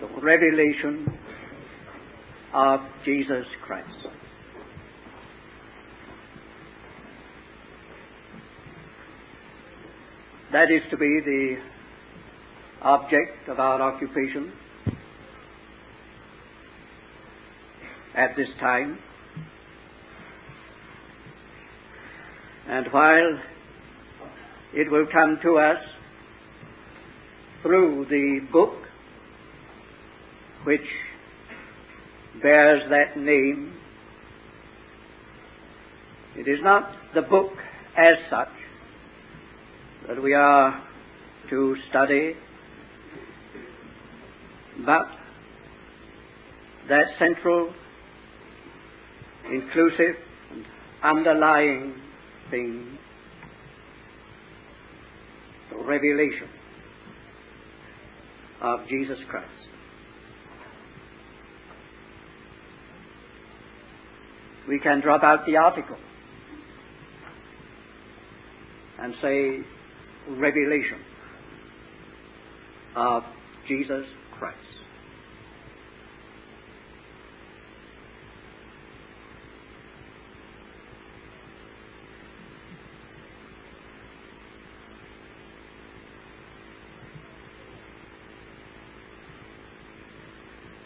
the revelation of Jesus Christ. That is to be the object of our occupation at this time. And while it will come to us through the book which bears that name, it is not the book as such that we are to study, but that central, inclusive, and underlying thing, the revelation of Jesus Christ. We can drop out the article and say revelation of Jesus Christ.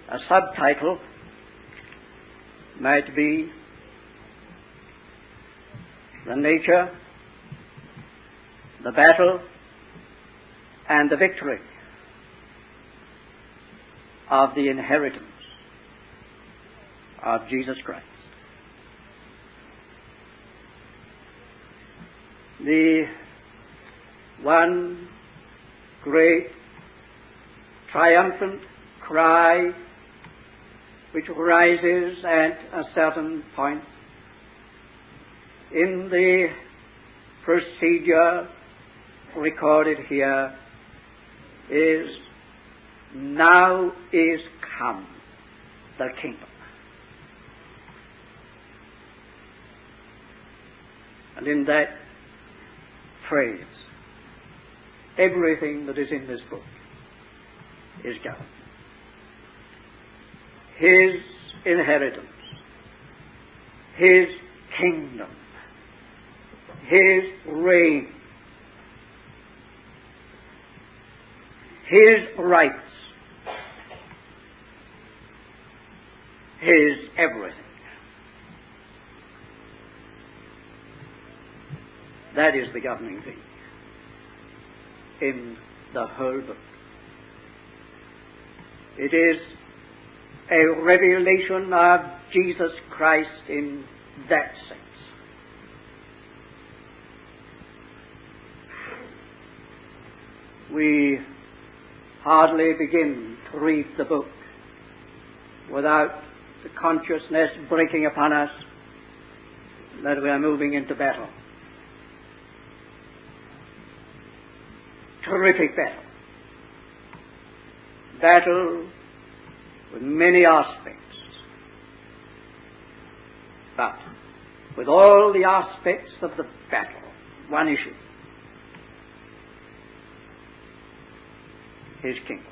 A subtitle might be the nature, the battle, and the victory of the inheritance of Jesus Christ. The one great triumphant cry which rises at a certain point in the procedure recorded here is, now is come the kingdom. And in that phrase, everything that is in this book is gathered. His inheritance, His kingdom, His reign, His rights, His everything. That is the governing thing in the whole book. It is a revelation of Jesus Christ in that sense. We hardly begin to read the book without the consciousness breaking upon us that we are moving into battle. Terrific battle. Battle with many aspects, but with all the aspects of the battle, one issue: His kingdom.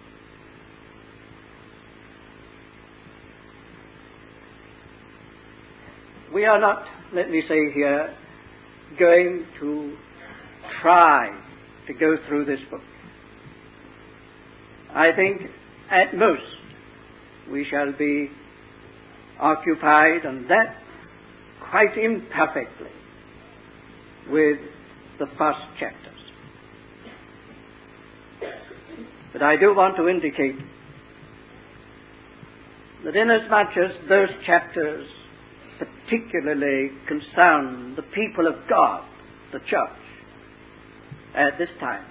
We are not, let me say here, going to try to go through this book. I think at most we shall be occupied, and that quite imperfectly, with the first chapters. But I do want to indicate that inasmuch as those chapters particularly concern the people of God, the church, at this time,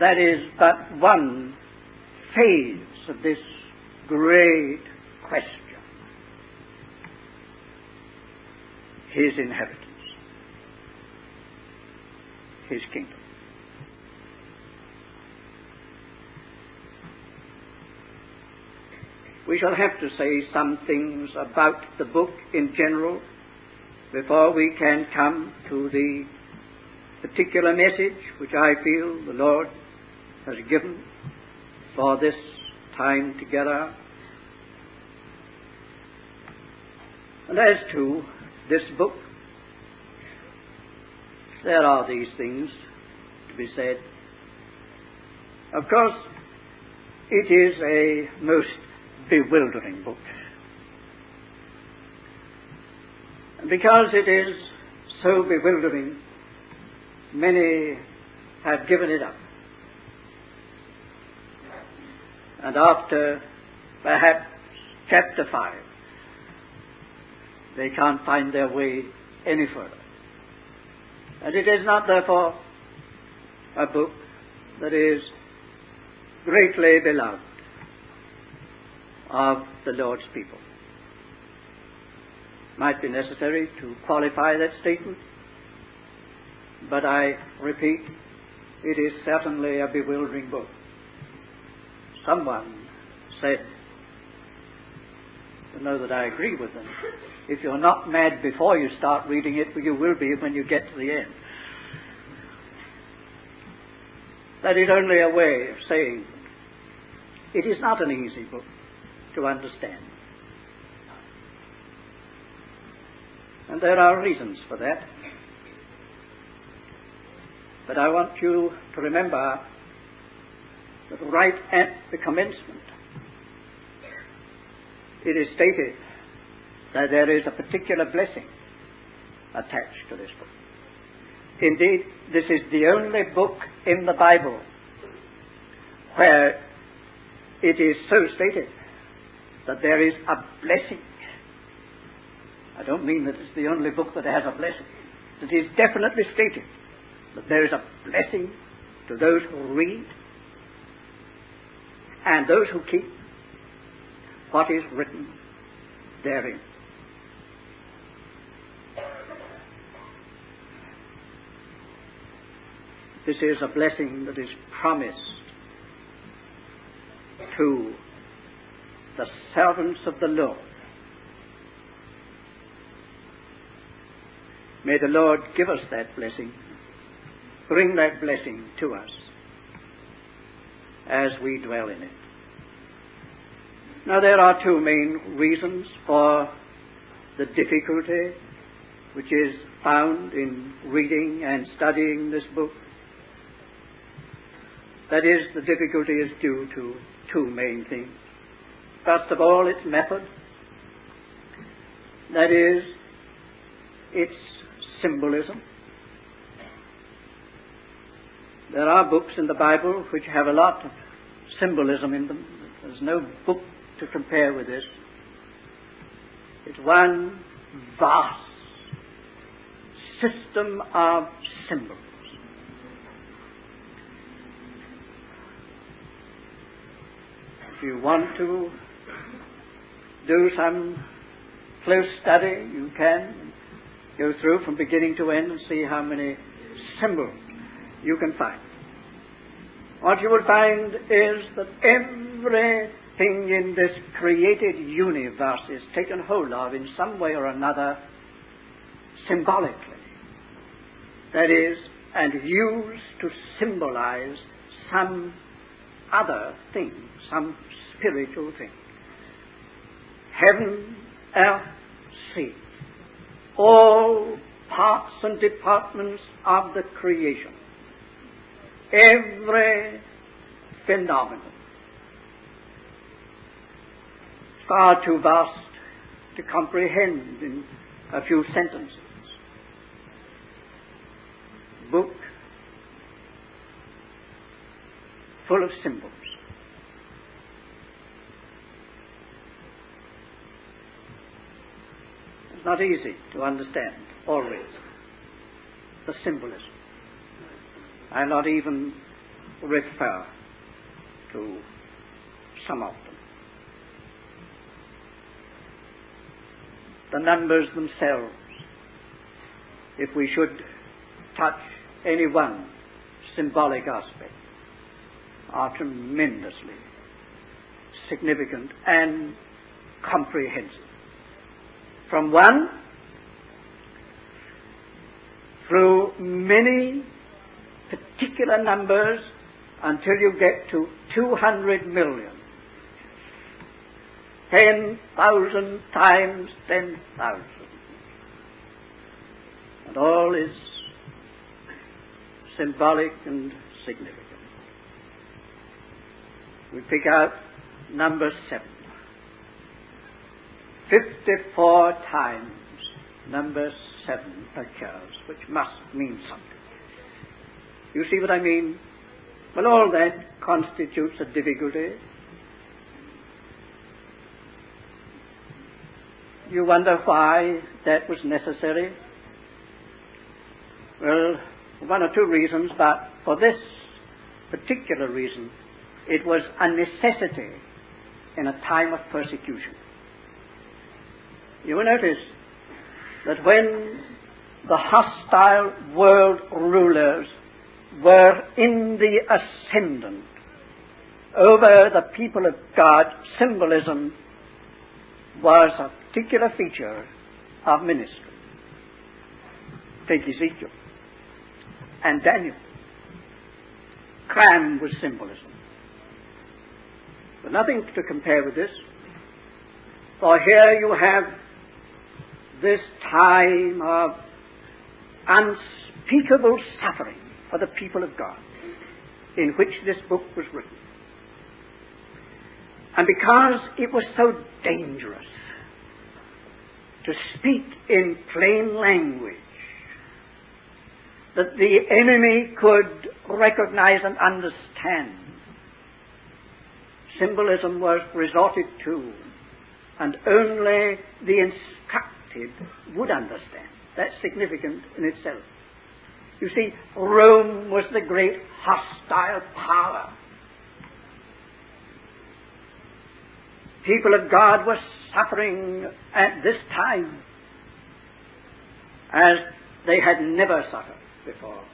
that is but one phase of this great question: His inheritance, His kingdom. We shall have to say some things about the book in general before we can come to the particular message which I feel the Lord has given for this time together. And as to this book, there are these things to be said. Of course, it is a most bewildering book. And because it is so bewildering, many have given it up. And after perhaps chapter 5, they can't find their way any further. And it is not, therefore, a book that is greatly beloved of the Lord's people. Might be necessary to qualify that statement, but I repeat, it is certainly a bewildering book. Someone said, to know that I agree with them, if you're not mad before you start reading it, you will be when you get to the end. That is only a way of saying it is not an easy book to understand. And there are reasons for that. But I want you to remember that right at the commencement, it is stated that there is a particular blessing attached to this book. Indeed, this is the only book in the Bible where it is so stated that there is a blessing. I don't mean that it's the only book that has a blessing. It is definitely stated that there is a blessing to those who read and those who keep what is written therein. This is a blessing that is promised to the servants of the Lord. May the Lord give us that blessing, bring that blessing to us as we dwell in it. Now, there are two main reasons for the difficulty which is found in reading and studying this book. That is, the difficulty is due to two main things. First of all, its method. That is, its symbolism. There are books in the Bible which have a lot of symbolism in them. There's no book to compare with this. It's one vast system of symbols. If you want to do some close study, you can go through from beginning to end and see how many symbols you can find. What you will find is that everything in this created universe is taken hold of in some way or another symbolically. That is, and used to symbolize some other thing, some spiritual thing. Heaven, earth, sea, all parts and departments of the creation, every phenomenon, far too vast to comprehend in a few sentences. Book full of symbols. It's not easy to understand always the symbolism. I'll not even refer to some of them. The numbers themselves, if we should touch any one symbolic aspect, are tremendously significant and comprehensive. From one through many particular numbers until you get to 200 million. 10,000 times 10,000. And all is symbolic and significant. We pick out number 7. 54 times number 7 occurs, which must mean something. You see what I mean? Well, all that constitutes a difficulty. You wonder why that was necessary? Well, one or two reasons, but for this particular reason, it was a necessity in a time of persecution. You will notice that when the hostile world rulers were in the ascendant over the people of God, symbolism was a particular feature of ministry. Take Ezekiel and Daniel. Crammed with symbolism. But nothing to compare with this. For here you have this time of unspeakable suffering for the people of God, in which this book was written. And because it was so dangerous to speak in plain language that the enemy could recognize and understand, symbolism was resorted to, and only the instructed would understand. That's significant in itself. You see, Rome was the great hostile power. People of God were suffering at this time as they had never suffered before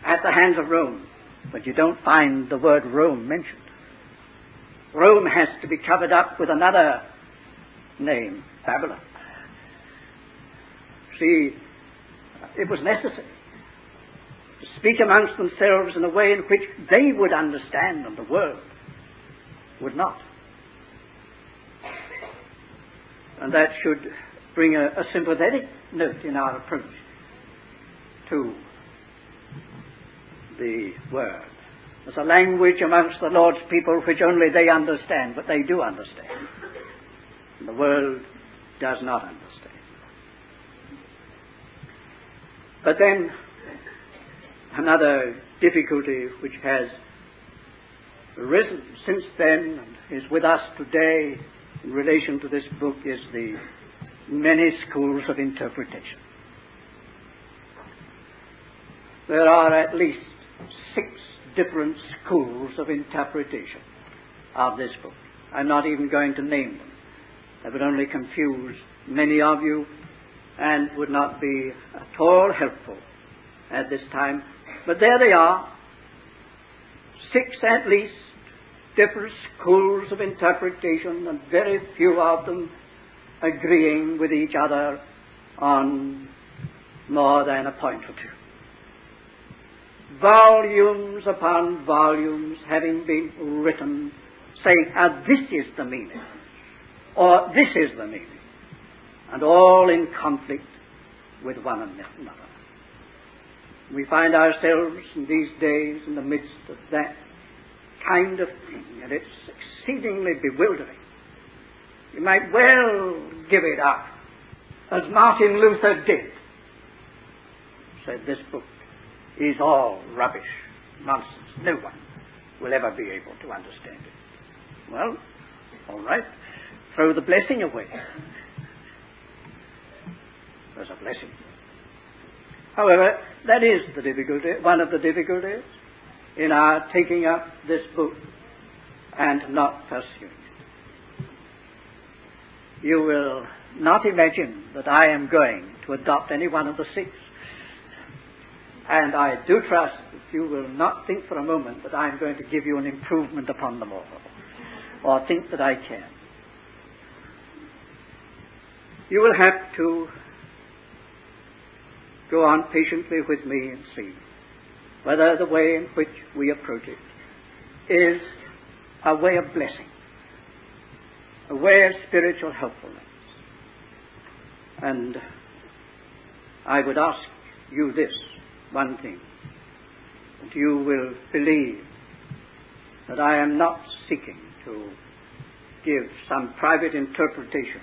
at the hands of Rome. But you don't find the word Rome mentioned. Rome has to be covered up with another name, Babylon. See, it was necessary to speak amongst themselves in a way in which they would understand and the world would not. And that should bring a sympathetic note in our approach to the Word. There's a language amongst the Lord's people which only they understand, but they do understand. And the world does not understand. But then, another difficulty which has arisen since then and is with us today in relation to this book is the many schools of interpretation. There are at least 6 different schools of interpretation of this book. I'm not even going to name them. That would only confuse many of you and would not be at all helpful at this time. But there they are, 6 at least different schools of interpretation, and very few of them agreeing with each other on more than a point or two. Volumes upon volumes having been written saying, this is the meaning, or this is the meaning, and all in conflict with one another. We find ourselves in these days in the midst of that kind of thing, and it's exceedingly bewildering. You might well give it up, as Martin Luther did. Said this book is all rubbish, nonsense. No one will ever be able to understand it. Well, all right, throw the blessing away. There's a blessing. However, that is the difficulty, one of the difficulties in our taking up this book and not pursuing it. You will not imagine that I am going to adopt any one of the 6. And I do trust that you will not think for a moment that I am going to give you an improvement upon them all, or think that I can. You will have to go on patiently with me and see. whether the way in which we approach it is a way of blessing, a way of spiritual helpfulness. And I would ask you this one thing, that you will believe that I am not seeking to give some private interpretation,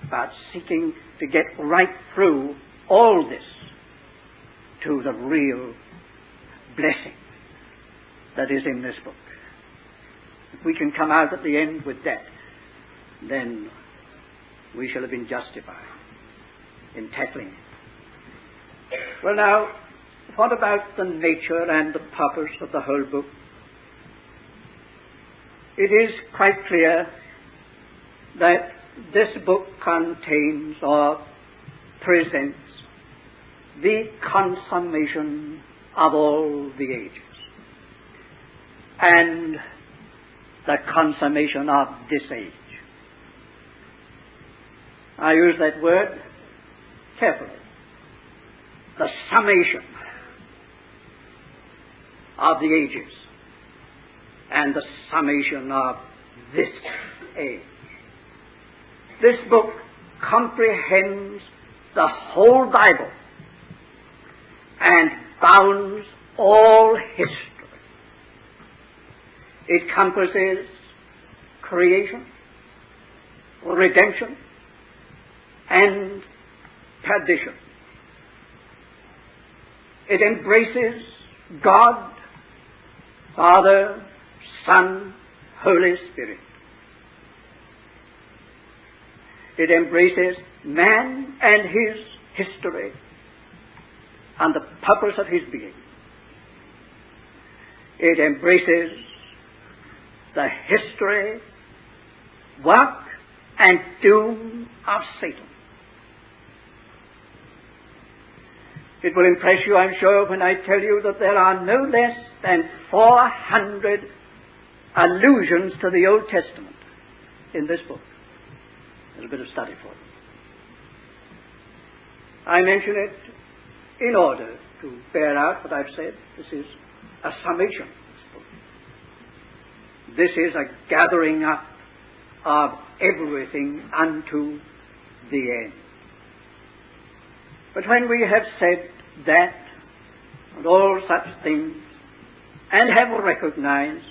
but seeking to get right through all this to the real blessing that is in this book. If we can come out at the end with that, then we shall have been justified in tackling it. Well, now, what about the nature and the purpose of the whole book? It is quite clear that this book contains or presents the consummation of all the ages and the consummation of this age. I use that word carefully. The summation of the ages and the summation of this age. This book comprehends the whole Bible and bounds all history. It compasses creation, redemption, and perdition. It embraces God, Father, Son, Holy Spirit. It embraces man and his history and the purpose of his being. It embraces the history, work, and doom of Satan. It will impress you, I'm sure, when I tell you that there are no less than 400 allusions to the Old Testament in this book. There's a bit of study for you. I mention it in order to bear out what I've said. This is a summation of this book. This is a gathering up of everything unto the end. But when we have said that, and all such things, and have recognized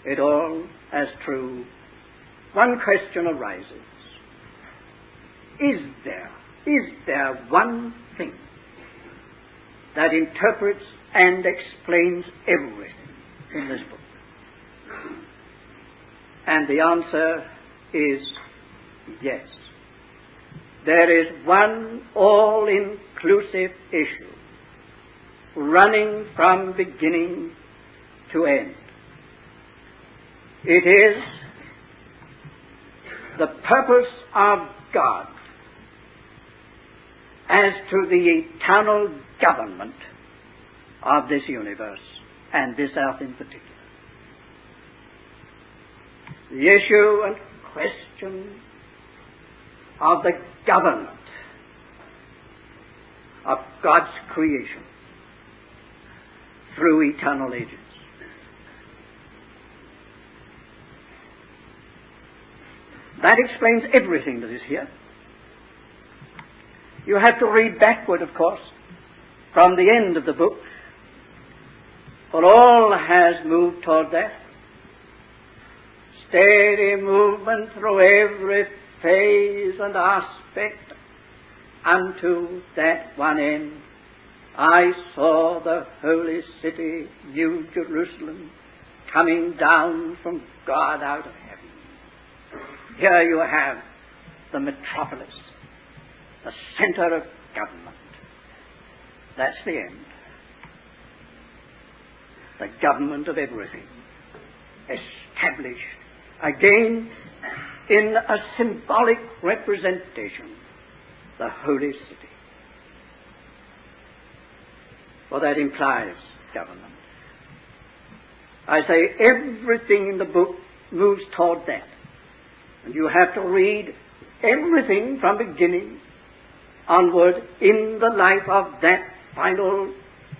it all as true, one question arises. Is there one thing that interprets and explains everything in this book? And the answer is yes. There is one all-inclusive issue running from beginning to end. It is the purpose of God as to the eternal government of this universe and this earth in particular. The issue and question of the government of God's creation through eternal ages. That explains everything that is here. You have to read backward, of course, from the end of the book, for all has moved toward that. Steady movement through every phase and aspect unto that one end. I saw the holy city, New Jerusalem, coming down from God out of heaven. Here you have the metropolis, the center of government. That's the end. The government of everything, established again in a symbolic representation, the holy city. For that implies government. I say everything in the book moves toward that. And you have to read everything from beginning onward in the light of that final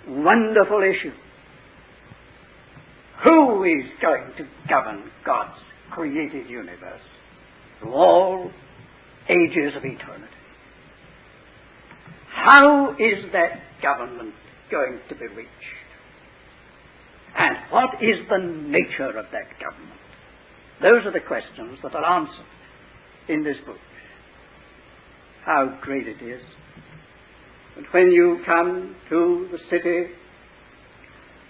wonderful issue. Who is going to govern God's created universe through all ages of eternity? How is that government going to be reached? And what is the nature of that government? Those are the questions that are answered in this book. How great it is. And when you come to the city,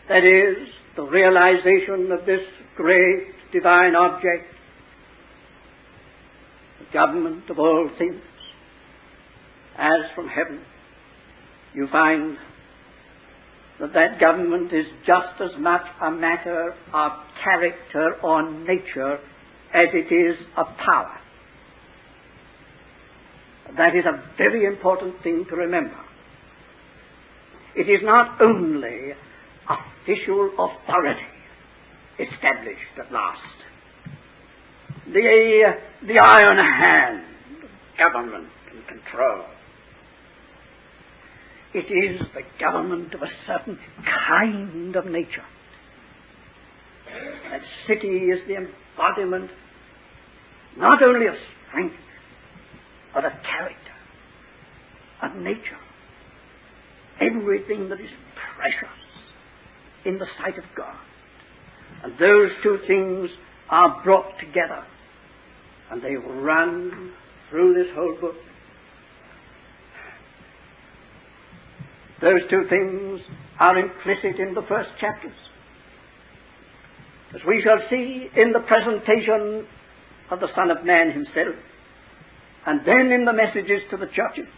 that is, the realization of this great divine object, the government of all things, as from heaven, you find that that government is just as much a matter of character or nature as it is of power. That is a very important thing to remember. It is not only official authority established at last, the iron hand of government and control. It is the government of a certain kind of nature. That city is the embodiment not only of strength, but of character, of nature. Everything that is precious in the sight of God. And those two things are brought together, and they run through this whole book. Those two things are implicit in the first chapters, as we shall see in the presentation of the Son of Man himself, and then in the messages to the churches.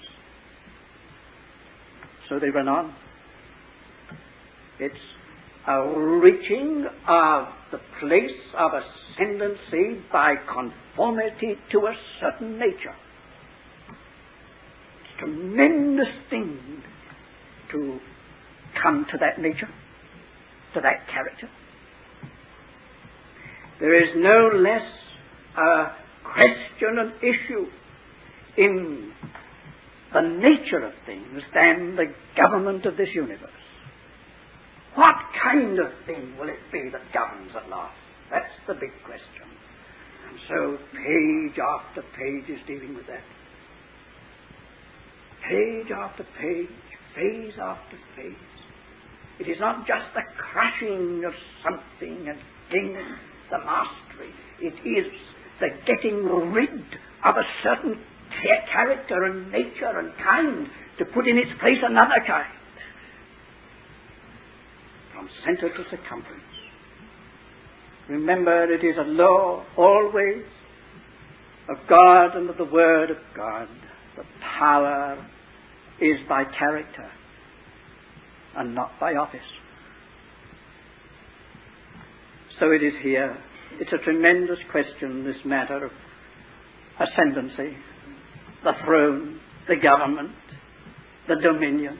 So they run on. It's a reaching of the place of ascendancy by conformity to a certain nature. It's a tremendous thing to come to that nature, to that character. There is no less a question and issue in the nature of things than the government of this universe. What kind of thing will it be that governs at last? That's the big question. And so page after page is dealing with that. Page after page, phase after phase. It is not just the crushing of something and gaining the mastery. It is the getting rid of a certain character and nature and kind to put in its place another kind. From center to circumference. Remember, it is a law always of God and of the Word of God. The power is by character and not by office. So it is here. It's a tremendous question, this matter of ascendancy, the throne, the government, the dominion.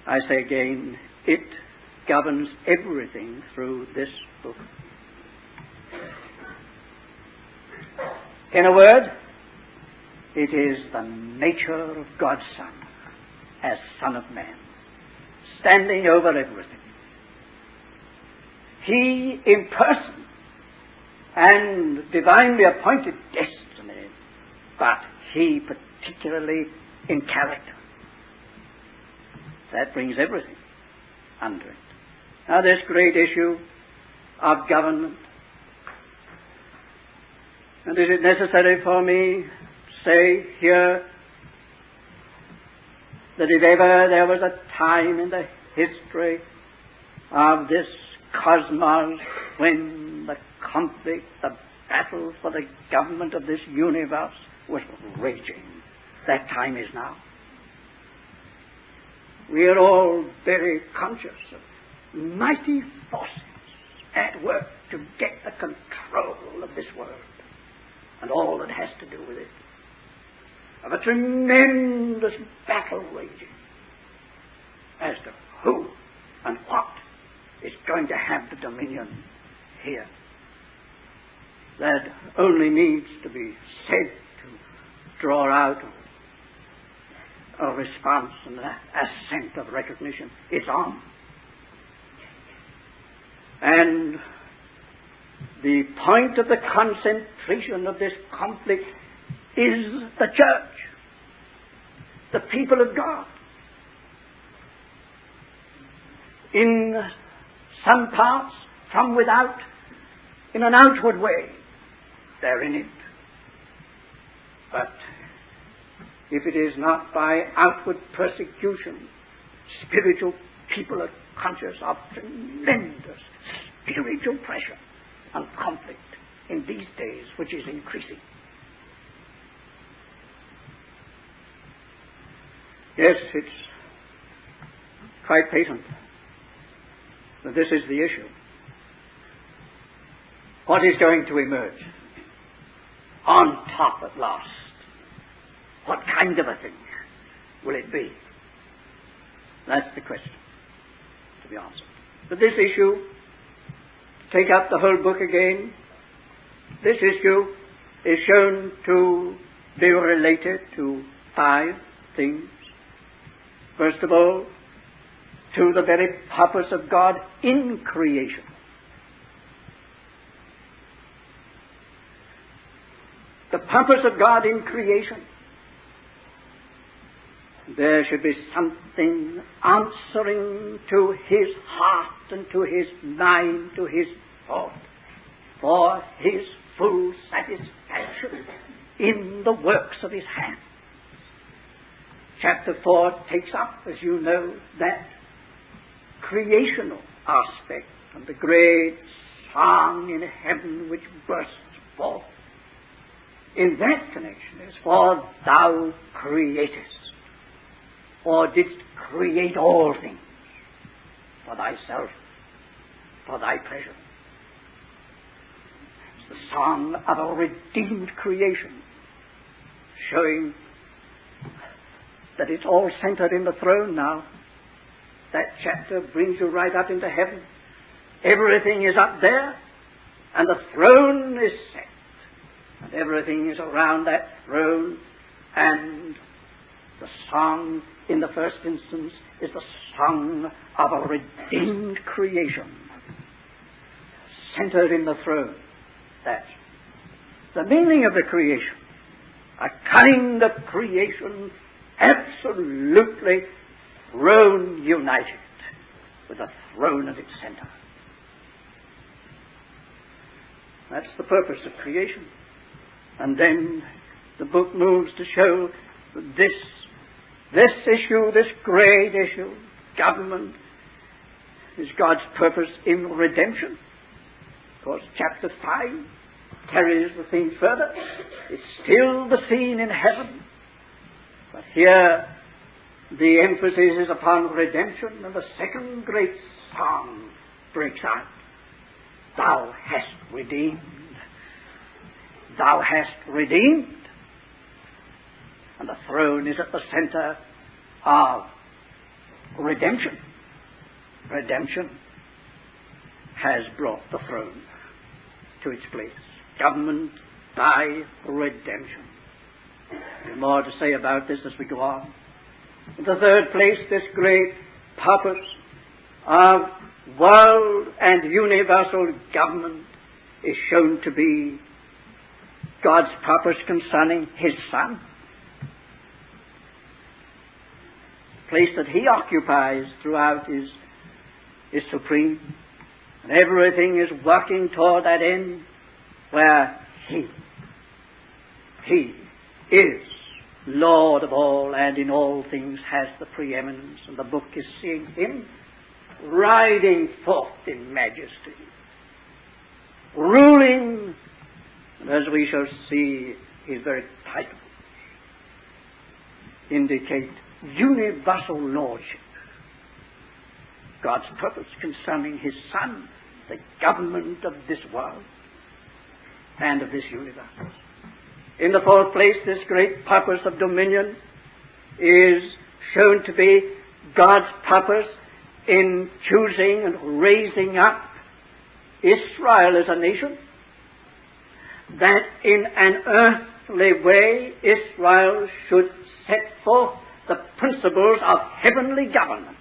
I say again, it governs everything through this book. In a word, it is the nature of God's Son as Son of Man, standing over everything. He in person and divinely appointed destiny, but he particularly in character. That brings everything under it. Now this great issue of government. And is it necessary for me to say here that if ever there was a time in the history of this cosmos when the conflict, the battle for the government of this universe was raging, that time is now. We are all very conscious of mighty forces at work to get the control of this world and all that has to do with it. Of a tremendous battle raging as to who and what is going to have the dominion here. That only needs to be said to draw out a response and an assent of recognition. It's on. And the point of the concentration of this conflict is the church, the people of God. In some parts, from without, in an outward way, they're in it. But if it is not by outward persecution, spiritual people are conscious of tremendous spiritual pressure and conflict in these days, which is increasing. Yes, it's quite patent that this is the issue. What is going to emerge on top at last? What kind of a thing will it be? That's the question to be answered. But this issue, take up the whole book again, this issue is shown to be related to 5 things. First of all, to the very purpose of God in creation. The purpose of God in creation. There should be something answering to His heart and to His mind, to His thought, for His full satisfaction in the works of His hand. Chapter 4 takes up, as you know, that creational aspect of the great song in heaven which bursts forth. In that connection is, for thou createst, or didst create all things for thyself, for thy pleasure. It's the song of a redeemed creation, showing that it's all centered in the throne now. That chapter brings you right up into heaven. Everything is up there, and the throne is set, and everything is around that throne, and the song in the first instance is the song of a redeemed creation, centered in the throne. That's the meaning of the creation. A kind of creation absolutely throne united, with a throne at its center. That's the purpose of creation. And then the book moves to show this issue, this great issue, government, is God's purpose in redemption. Of course, chapter 5 carries the thing further. It's still the scene in heaven, but here the emphasis is upon redemption, and the second great song breaks out. Thou hast redeemed. Thou hast redeemed. And the throne is at the center of redemption. Redemption has brought the throne to its place. Government by redemption. There's more to say about this as we go on. In the third place, this great purpose of world and universal government is shown to be God's purpose concerning His Son. The place that He occupies throughout is supreme. And everything is working toward that end where He is Lord of all, and in all things has the preeminence. And the book is seeing Him riding forth in majesty, ruling, and as we shall see, His very title indicate universal lordship. God's purpose concerning His Son, the government of this world and of this universe. In the fourth place, this great purpose of dominion is shown to be God's purpose in choosing and raising up Israel as a nation, that in an earthly way Israel should set forth the principles of heavenly government.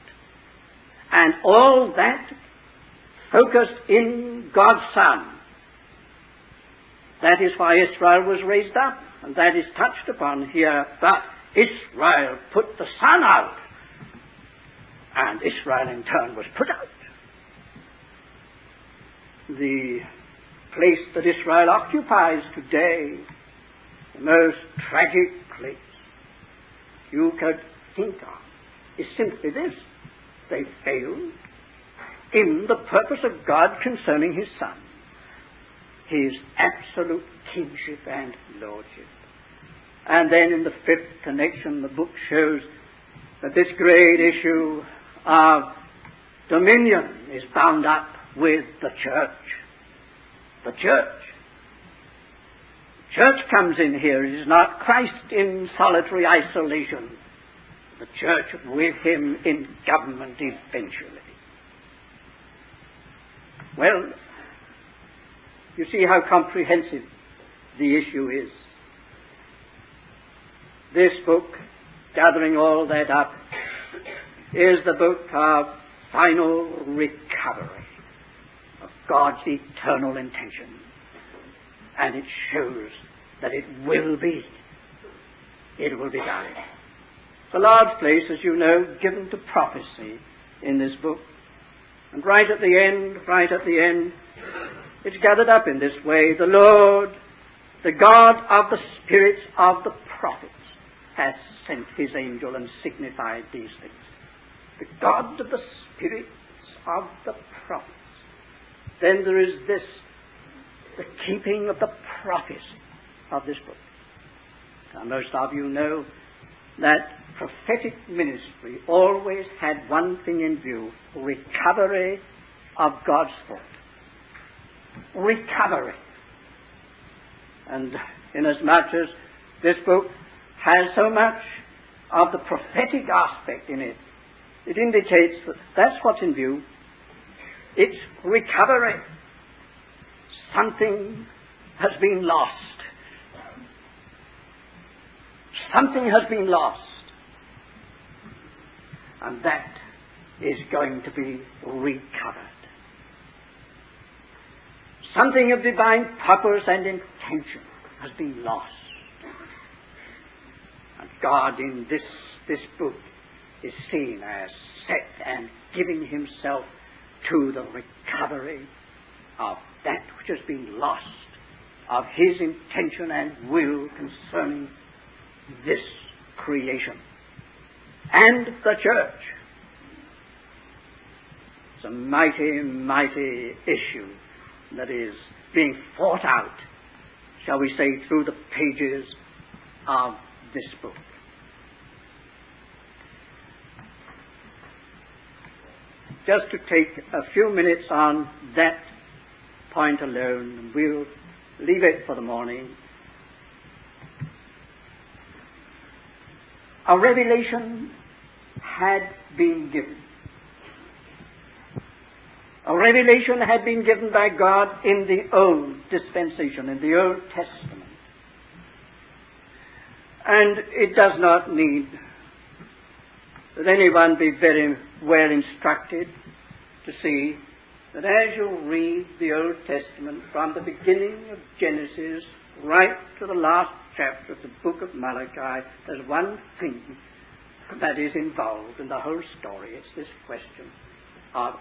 And all that focused in God's Son. That is why Israel was raised up, and that is touched upon here. But Israel put the Son out, and Israel in turn was put out. The place that Israel occupies today, the most tragic place you could think of, is simply this: they failed in the purpose of God concerning His Son, His absolute kingship and lordship. And then in the fifth connection, the book shows that this great issue of dominion is bound up with the church. The church. Church comes in here. It is not Christ in solitary isolation. The church with Him in government eventually. Well, you see how comprehensive the issue is. This book, gathering all that up, is the book of final recovery of God's eternal intention. And it shows that it will be. It will be done. It's a large place, as you know, given to prophecy in this book. And right at the end, it's gathered up in this way: the Lord, the God of the spirits of the prophets, has sent His angel and signified these things. The God of the spirits of the prophets. Then there is this, the keeping of the prophecy of this book. Now, most of you know that prophetic ministry always had one thing in view: recovery of God's thought. Recovery. And inasmuch as this book has so much of the prophetic aspect in it, it indicates that that's what's in view. It's recovery. Something has been lost. Something has been lost. And that is going to be recovered. Something of divine purpose and intention has been lost. And God in this book is seen as set and giving Himself to the recovery of that which has been lost, of His intention and will concerning this creation and the church. It's a mighty, mighty issue that is being fought out, shall we say, through the pages of this book. Just to take a few minutes on that point alone, we'll leave it for the morning. A revelation had been given. A revelation had been given by God in the Old Dispensation, in the Old Testament. And it does not need that anyone be very well instructed to see that as you read the Old Testament from the beginning of Genesis right to the last chapter of the book of Malachi, there's one thing that is involved in the whole story. It's this question of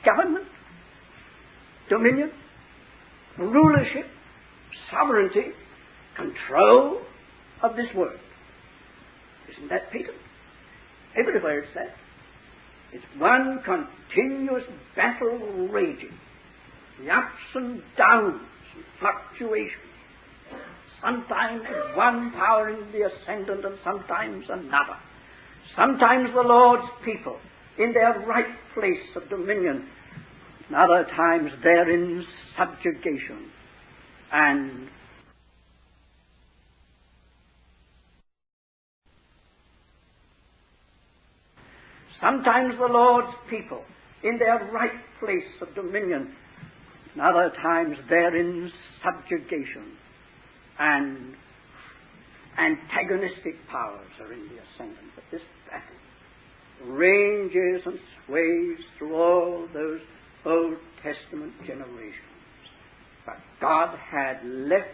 government, dominion, rulership, sovereignty, control of this world. Isn't that Peter? Everywhere it's that. It's one continuous battle raging. The ups and downs and fluctuations. Sometimes one power in the ascendant and sometimes another. Sometimes the Lord's people in their right place of dominion, and other times they're in subjugation. And sometimes the Lord's people in their right place of dominion, and other times they're in subjugation. And antagonistic powers are in the ascendant. But this battle ranges and sways through all those Old Testament generations. But God had left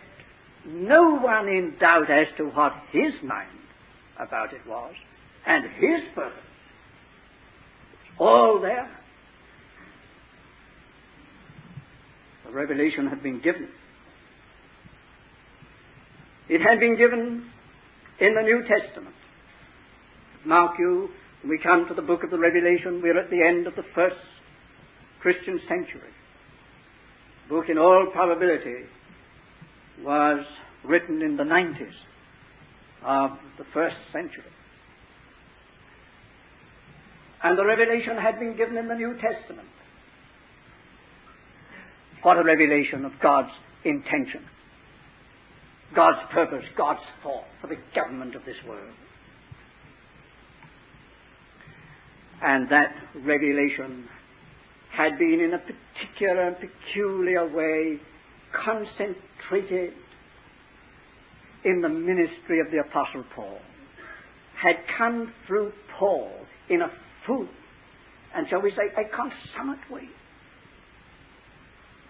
no one in doubt as to what his mind about it was, and his purpose. It's all there. The revelation had been given. It had been given in the New Testament. Mark you, when we come to the book of the Revelation, we're at the end of the first Christian century. The book, in all probability, was written in the 90s of the first century. And the revelation had been given in the New Testament. What a revelation of God's intention, God's purpose, God's thought for the government of this world. And that revelation had been in a particular and peculiar way concentrated in the ministry of the Apostle Paul. Had come through Paul in a full, and shall we say, a consummate way.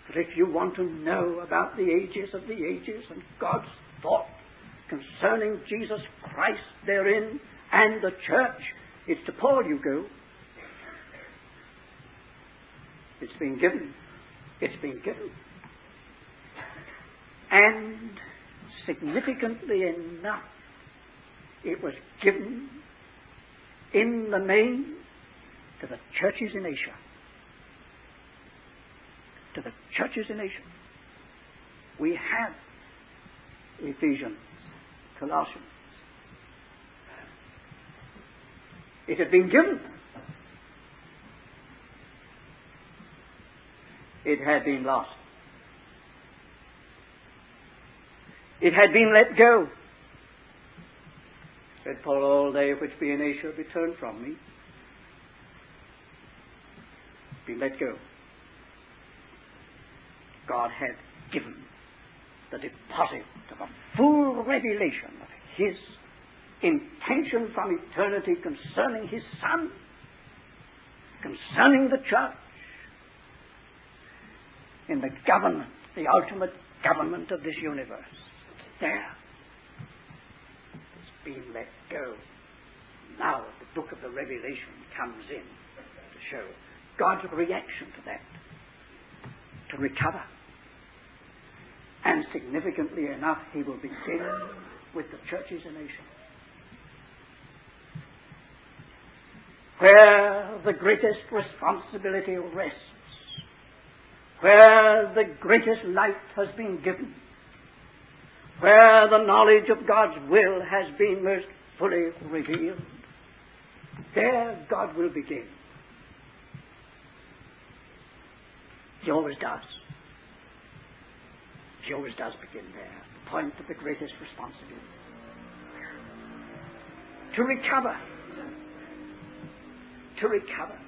But if you want to know about the ages of the ages and God's thought concerning Jesus Christ therein and the church, it's to Paul you go. It's been given. It's been given. And significantly enough, it was given in the main to the churches in Asia. To the churches in Asia. We have Ephesians, Colossians. It had been given. It had been lost. It had been let go. Said Paul, all they which be in Asia be turned from me. Been let go. God had given the deposit of a full revelation of His intention from eternity concerning His Son, concerning the church, in the government, the ultimate government of this universe. It's there. It's been let go. Now the book of the Revelation comes in to show God's reaction to that, to recover. And significantly enough, He will begin with the churches in Asia, where the greatest responsibility rests, where the greatest light has been given, where the knowledge of God's will has been most fully revealed. There God will begin. He always does. He always does begin there, the point of the greatest responsibility. To recover. To recover.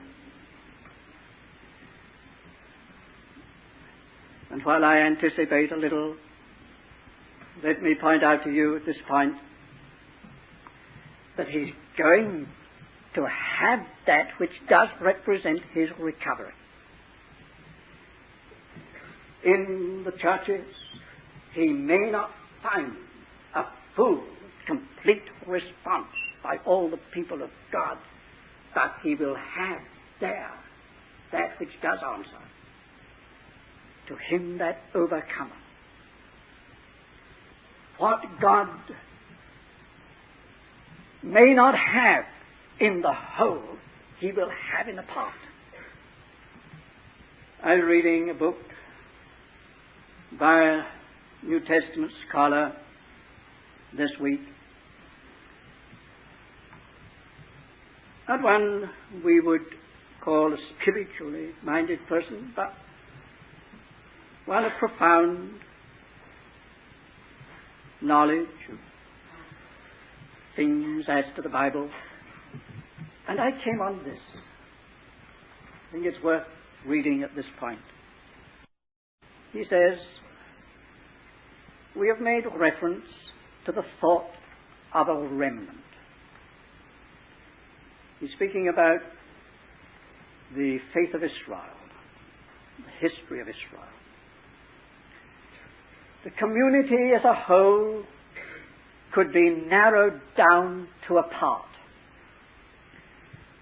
And while I anticipate a little, let me point out to you at this point that He's going to have that which does represent His recovery. In the churches, He may not find a full, complete response by all the people of God, but He will have there that which does answer. To him that overcometh. What God may not have in the whole, He will have in a part. I was reading a book by a New Testament scholar this week. Not one we would call a spiritually minded person, but one of profound knowledge of things as to the Bible. And I came on this. I think it's worth reading at this point. He says, we have made reference to the thought of a remnant. He's speaking about the faith of Israel, the history of Israel. The community as a whole could be narrowed down to a part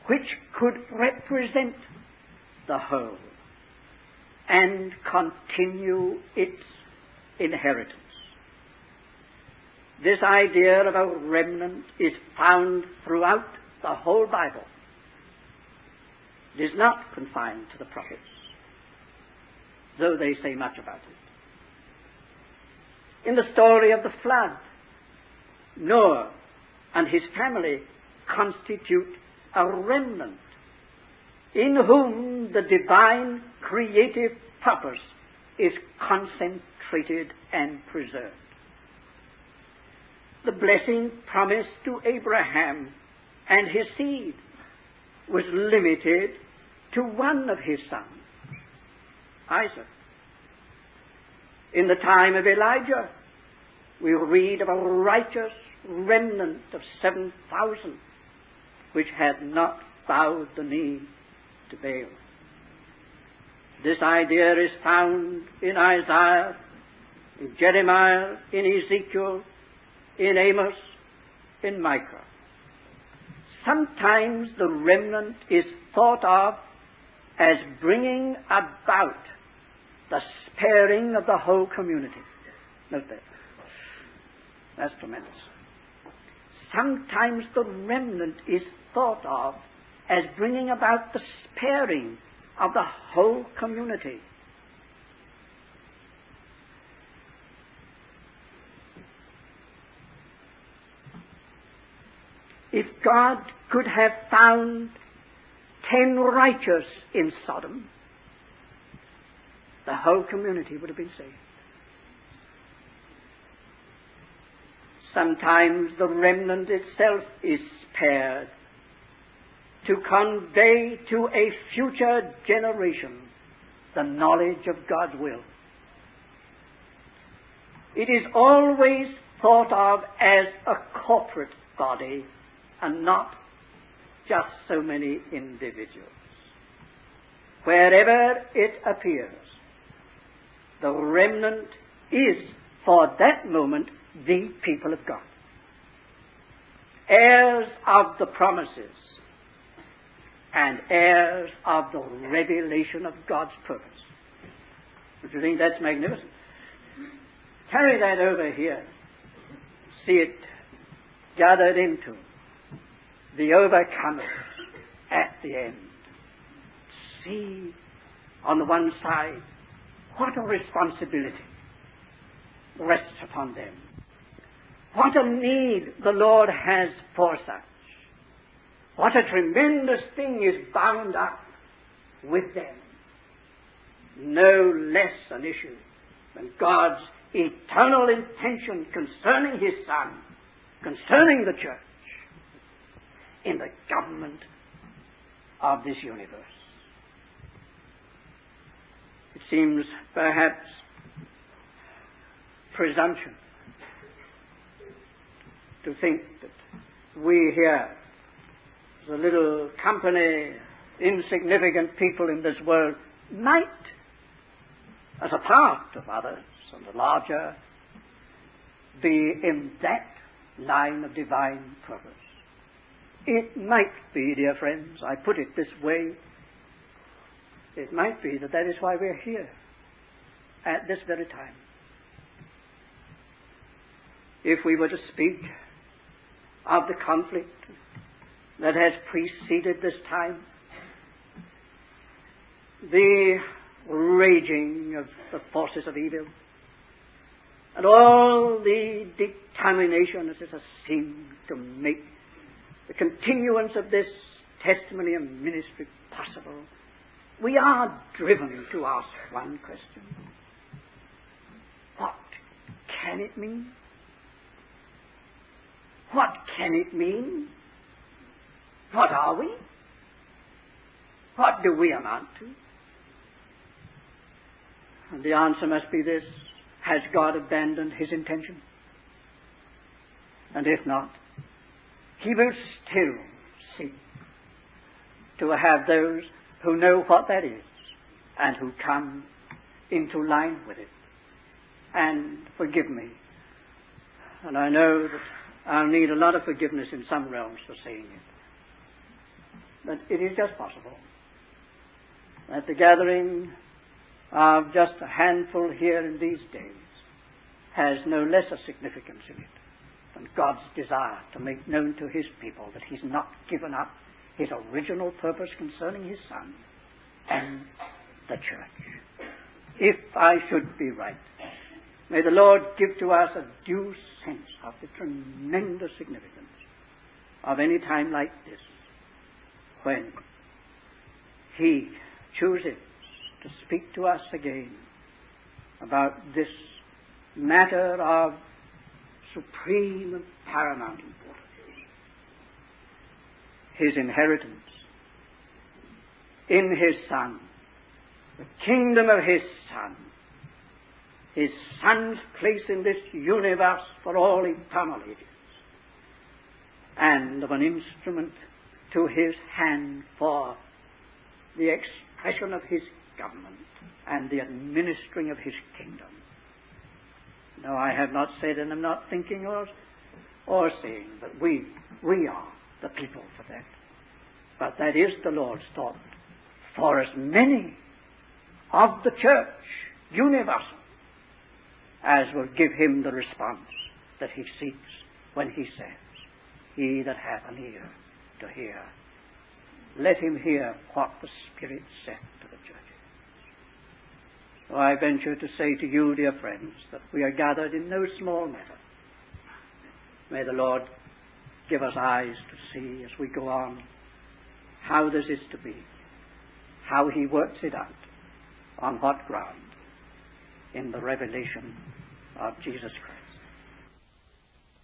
which could represent the whole and continue its inheritance. This idea of a remnant is found throughout the whole Bible. It is not confined to the prophets, though they say much about it. In the story of the flood, Noah and his family constitute a remnant in whom the divine creative purpose is concentrated and preserved. The blessing promised to Abraham and his seed was limited to one of his sons, Isaac. In the time of Elijah, we read of a righteous remnant of 7,000 which had not bowed the knee to Baal. This idea is found in Isaiah, in Jeremiah, in Ezekiel, in Amos, in Micah. Sometimes the remnant is thought of as bringing about the sparing of the whole community. Note that. That's tremendous. Sometimes the remnant is thought of as bringing about the sparing of the whole community. If God could have found 10 righteous in Sodom, the whole community would have been saved. Sometimes the remnant itself is spared to convey to a future generation the knowledge of God's will. It is always thought of as a corporate body and not just so many individuals. Wherever it appears, the remnant is, for that moment, the people of God, heirs of the promises and heirs of the revelation of God's purpose. Don't you think that's magnificent? Carry that over here. See it gathered into the overcomers at the end. See on the one side what a responsibility rests upon them. What a need the Lord has for such. What a tremendous thing is bound up with them. No less an issue than God's eternal intention concerning His Son, concerning the church, in the government of this universe. It seems perhaps presumption to think that we here, as a little company, insignificant people in this world, might, as a part of others and the larger, be in that line of divine purpose. It might be, dear friends, I put it this way, it might be that is why we're here at this very time. If we were to speak of the conflict that has preceded this time, the raging of the forces of evil, and all the determination that it has seemed to make the continuance of this testimony and ministry possible, we are driven to ask one question. What can it mean? What can it mean? What are we? What do we amount to? And the answer must be this: has God abandoned His intention? And if not, he will still seek to have those who know what that is and who come into line with it. And forgive me. And I know that I'll need a lot of forgiveness in some realms for saying it. But it is just possible that the gathering of just a handful here in these days has no lesser significance in it than God's desire to make known to his people that he's not given up his original purpose concerning his Son and the church. If I should be right, may the Lord give to us a due sense of the tremendous significance of any time like this, when he chooses to speak to us again about this matter of supreme and paramount importance. His inheritance in his Son, the kingdom of his Son, his Son's place in this universe for all eternal ages, and of an instrument to his hand for the expression of his government and the administering of his kingdom. No, I have not said, and am not thinking or saying that we are the people for that. But that is the Lord's thought for as many of the church, universal, as will give him the response that he seeks when he says, "He that hath an ear to hear, let him hear what the Spirit saith to the churches." So I venture to say to you, dear friends, that we are gathered in no small matter. May the Lord give us eyes to see as we go on how this is to be, how he works it out, on what ground, in the revelation of Jesus Christ.